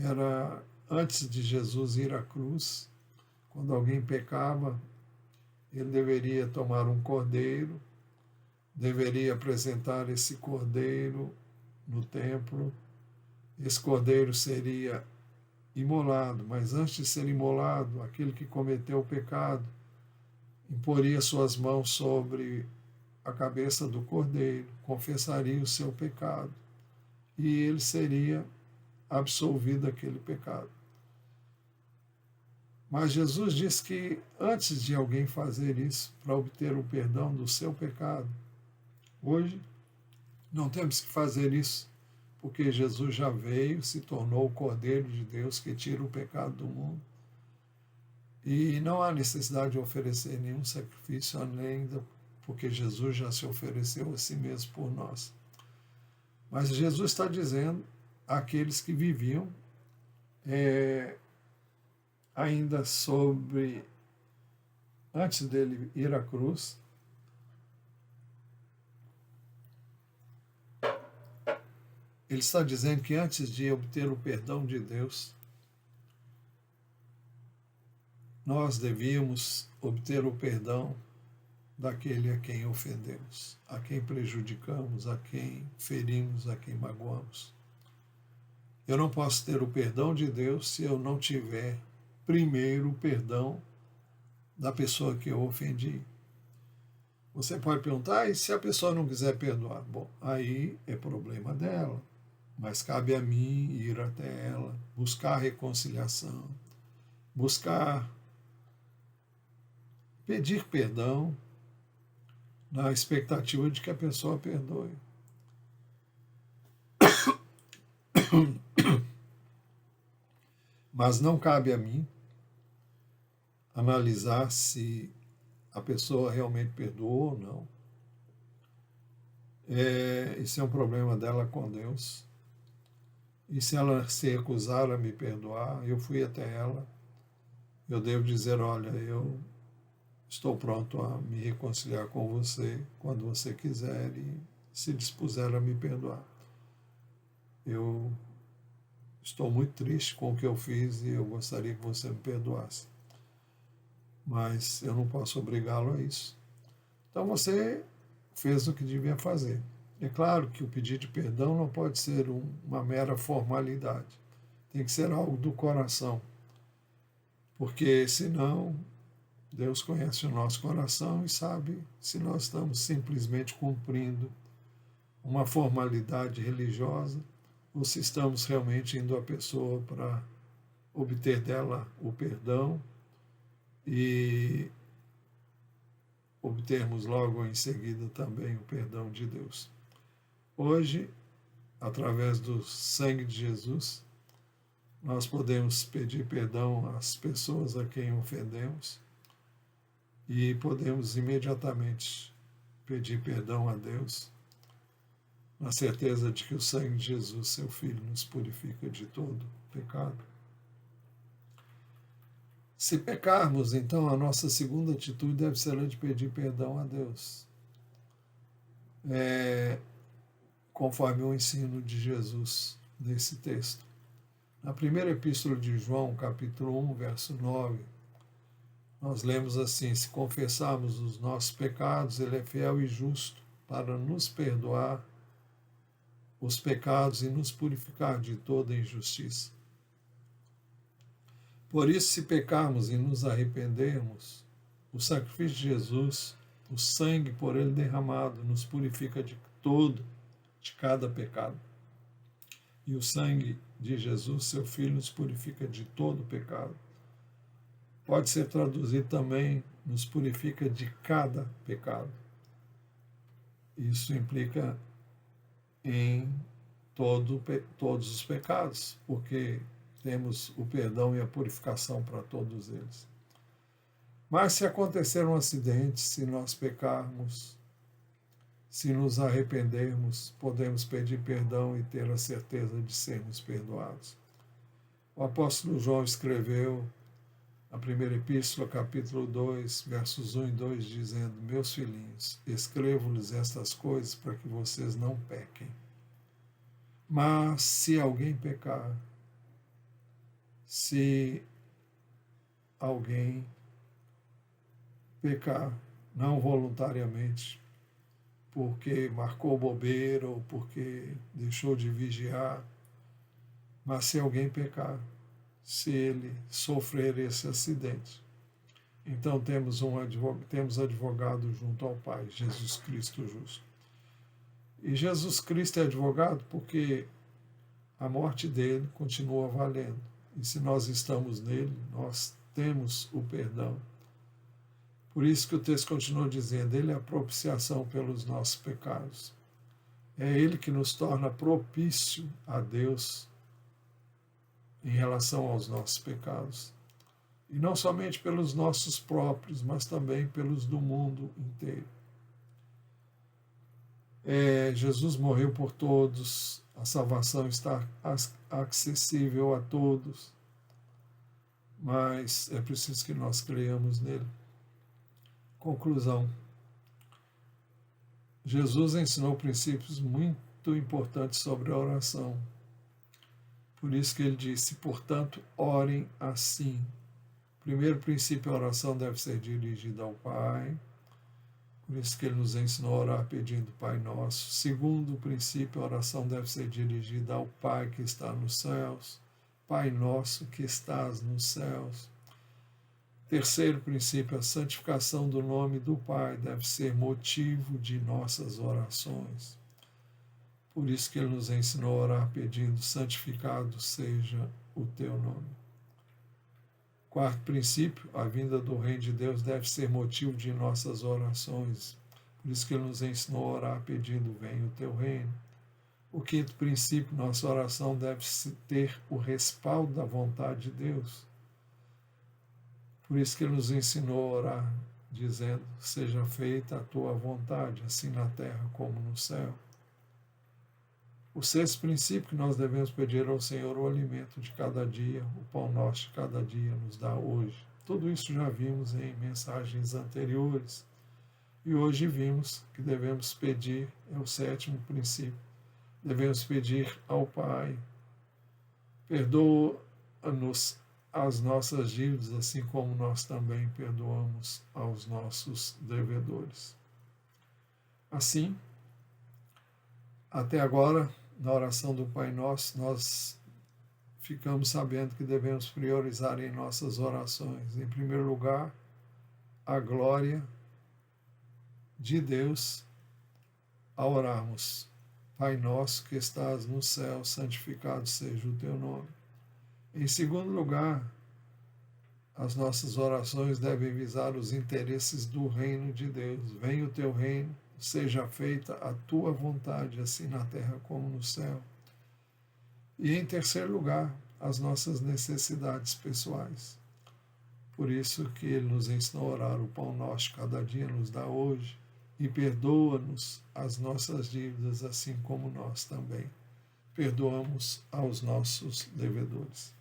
era antes de Jesus ir à cruz. Quando alguém pecava, ele deveria tomar um cordeiro, deveria apresentar esse cordeiro no templo. Esse cordeiro seria imolado, mas antes de ser imolado, aquele que cometeu o pecado imporia suas mãos sobre a cabeça do cordeiro, confessaria o seu pecado e ele seria absolvido daquele pecado. Mas Jesus diz que antes de alguém fazer isso, para obter o perdão do seu pecado, hoje não temos que fazer isso, porque Jesus já veio, se tornou o Cordeiro de Deus que tira o pecado do mundo. E não há necessidade de oferecer nenhum sacrifício além porque Jesus já se ofereceu a si mesmo por nós. Mas Jesus está dizendo àqueles que viviam ainda antes dele ir à cruz, ele está dizendo que antes de obter o perdão de Deus, nós devíamos obter o perdão daquele a quem ofendemos, a quem prejudicamos, a quem ferimos, a quem magoamos. Eu não posso ter o perdão de Deus se eu não tiver primeiro o perdão da pessoa que eu ofendi. Você pode perguntar, e se a pessoa não quiser perdoar? Bom, aí é problema dela, mas cabe a mim ir até ela, buscar reconciliação, buscar pedir perdão na expectativa de que a pessoa perdoe. Mas não cabe a mim analisar se a pessoa realmente perdoou ou não. Isso é um problema dela com Deus. E se ela se recusar a me perdoar, eu fui até ela, eu devo dizer, olha, eu estou pronto a me reconciliar com você quando você quiser e se dispuser a me perdoar. Eu estou muito triste com o que eu fiz e eu gostaria que você me perdoasse. Mas eu não posso obrigá-lo a isso. Então você fez o que devia fazer. É claro que o pedido de perdão não pode ser uma mera formalidade. Tem que ser algo do coração. Porque senão Deus conhece o nosso coração e sabe se nós estamos simplesmente cumprindo uma formalidade religiosa ou se estamos realmente indo à pessoa para obter dela o perdão e obtermos logo em seguida também o perdão de Deus. Hoje, através do sangue de Jesus, nós podemos pedir perdão às pessoas a quem ofendemos e podemos imediatamente pedir perdão a Deus na certeza de que o sangue de Jesus, seu Filho, nos purifica de todo pecado. Se pecarmos, então a nossa segunda atitude deve ser a de pedir perdão a Deus, conforme o ensino de Jesus nesse texto. Na primeira epístola de João, capítulo 1, verso 9, nós lemos assim: se confessarmos os nossos pecados, Ele é fiel e justo para nos perdoar os pecados e nos purificar de toda injustiça. Por isso, se pecarmos e nos arrependermos, o sacrifício de Jesus, o sangue por Ele derramado, nos purifica de cada pecado. E o sangue de Jesus, seu Filho, nos purifica de todo pecado. Pode ser traduzido também, nos purifica de cada pecado. Isso implica em todos os pecados, porque temos o perdão e a purificação para todos eles. Mas se acontecer um acidente, se nós pecarmos, se nos arrependermos, podemos pedir perdão e ter a certeza de sermos perdoados. O apóstolo João escreveu a primeira epístola, capítulo 2, versos 1 e 2, dizendo: meus filhinhos, escrevo-lhes estas coisas para que vocês não pequem. Mas se alguém pecar, não voluntariamente, porque marcou bobeira ou porque deixou de vigiar, mas se alguém pecar, se ele sofrer esse acidente, então temos advogado junto ao Pai, Jesus Cristo justo. E Jesus Cristo é advogado porque a morte dele continua valendo. E se nós estamos nele, nós temos o perdão. Por isso que o texto continua dizendo: ele é a propiciação pelos nossos pecados. É ele que nos torna propício a Deus em relação aos nossos pecados. E não somente pelos nossos próprios, mas também pelos do mundo inteiro. Jesus morreu por todos, a salvação está acessível a todos, mas é preciso que nós creiamos nele. Conclusão. Jesus ensinou princípios muito importantes sobre a oração. Por isso que ele disse: portanto, orem assim. O primeiro princípio, a oração deve ser dirigida ao Pai. Por isso que ele nos ensinou a orar pedindo Pai Nosso. Segundo princípio, a oração deve ser dirigida ao Pai que está nos céus. Pai Nosso que estás nos céus. Terceiro princípio, a santificação do nome do Pai deve ser motivo de nossas orações. Por isso que ele nos ensinou a orar pedindo: santificado seja o teu nome. Quarto princípio, a vinda do Reino de Deus deve ser motivo de nossas orações. Por isso que ele nos ensinou a orar pedindo: venha o teu reino. O quinto princípio, nossa oração deve ter o respaldo da vontade de Deus. Por isso que ele nos ensinou a orar dizendo: seja feita a tua vontade, assim na terra como no céu. O sexto princípio, que nós devemos pedir ao Senhor o alimento de cada dia, o pão nosso de cada dia nos dá hoje. Tudo isso já vimos em mensagens anteriores. E hoje vimos que devemos pedir, é o sétimo princípio, devemos pedir ao Pai: perdoa-nos as nossas dívidas, assim como nós também perdoamos aos nossos devedores. Assim, até agora, na oração do Pai Nosso, nós ficamos sabendo que devemos priorizar em nossas orações, em primeiro lugar, a glória de Deus ao orarmos: Pai Nosso que estás no céu, santificado seja o teu nome. Em segundo lugar, as nossas orações devem visar os interesses do reino de Deus. Venha o teu reino, seja feita a tua vontade, assim na terra como no céu. E em terceiro lugar, as nossas necessidades pessoais. Por isso que ele nos ensinou a orar: o pão nosso cada dia nos dá hoje. e perdoa-nos as nossas dívidas, assim como nós também perdoamos aos nossos devedores.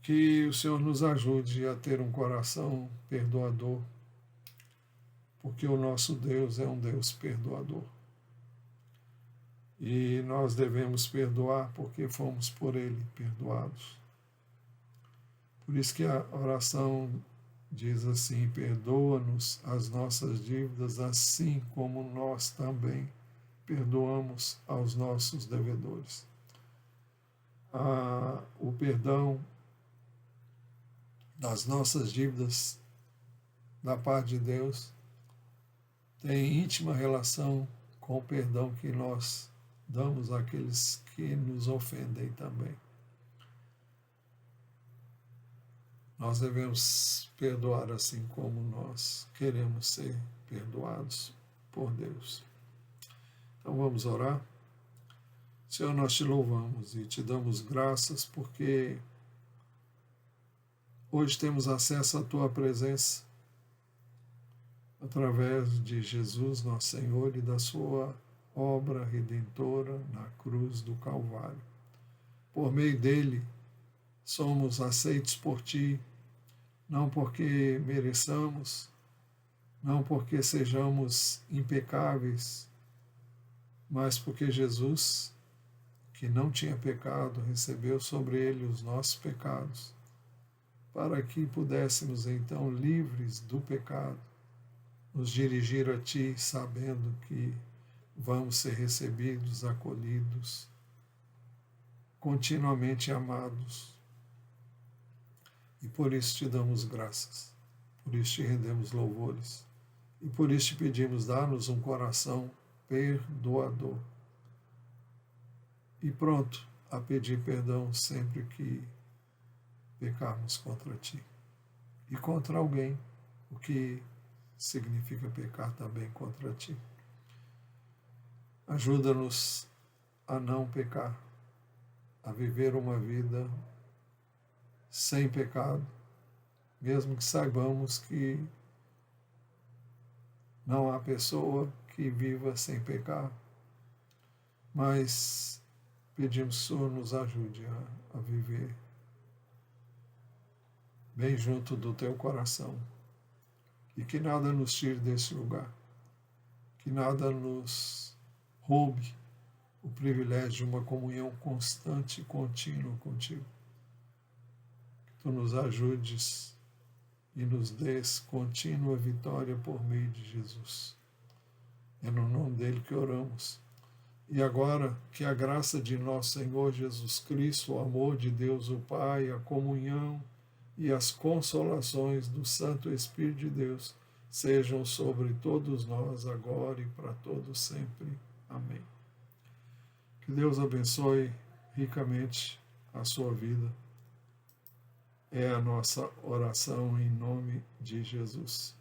Que o Senhor nos ajude a ter um coração perdoador, porque o nosso Deus é um Deus perdoador. E nós devemos perdoar porque fomos por Ele perdoados. Por isso que a oração diz assim: perdoa-nos as nossas dívidas, assim como nós também perdoamos aos nossos devedores. O perdão das nossas dívidas da parte de Deus tem íntima relação com o perdão que nós damos àqueles que nos ofendem também. Nós devemos perdoar assim como nós queremos ser perdoados por Deus. Então vamos orar. Senhor, nós te louvamos e te damos graças porque hoje temos acesso à tua presença através de Jesus, nosso Senhor, e da sua obra redentora na cruz do Calvário. Por meio dele, somos aceitos por ti, não porque mereçamos, não porque sejamos impecáveis, mas porque Jesus, que não tinha pecado, recebeu sobre ele os nossos pecados, para que pudéssemos então, livres do pecado, nos dirigir a ti, sabendo que vamos ser recebidos, acolhidos, continuamente amados. E por isso te damos graças, por isso te rendemos louvores, e por isso te pedimos, dá-nos um coração perdoador e pronto a pedir perdão sempre que pecarmos contra ti e contra alguém, o que significa pecar também contra ti. Ajuda-nos a não pecar, a viver uma vida sem pecado, mesmo que saibamos que não há pessoa que viva sem pecar, mas pedimos que o Senhor nos ajude a viver bem junto do teu coração e que nada nos tire desse lugar, que nada nos roube o privilégio de uma comunhão constante e contínua contigo. Que tu nos ajudes e nos dês contínua vitória por meio de Jesus. É no nome dele que oramos. E agora, que a graça de nosso Senhor Jesus Cristo, o amor de Deus o Pai, a comunhão e as consolações do Santo Espírito de Deus sejam sobre todos nós agora e para todos sempre. Amém. Que Deus abençoe ricamente a sua vida. É a nossa oração em nome de Jesus.